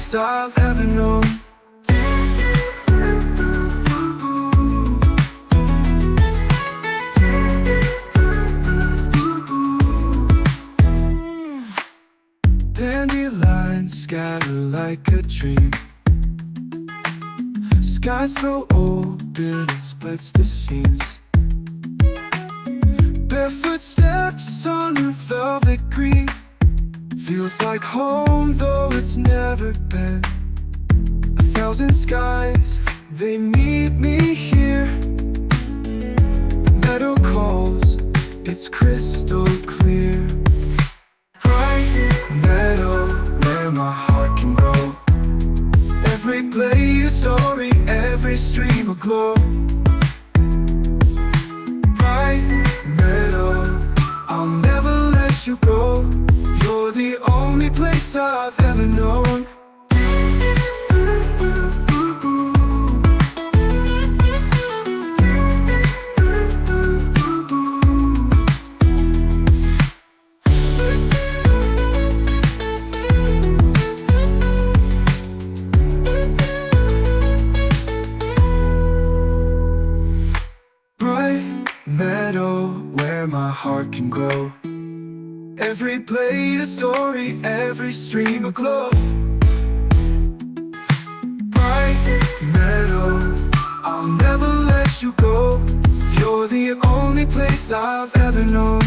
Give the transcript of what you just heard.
place I've ever known. Dandelions scatter like a dream. Sky so open it splits the seams. Barefoot steps on the velvet green. Feels like home though it's never been. 1,000 skies, they meet me here. The meadow calls, it's crystal clear. Bright meadow, where my heart can grow. Every blade a story, every stream aglow. Bright meadow, I'll never let you go. You're the only place I've ever known. Meadow, where my heart can grow. Every blade a story, every stream aglow. Bright meadow, I'll never let you go. You're the only place I've ever known.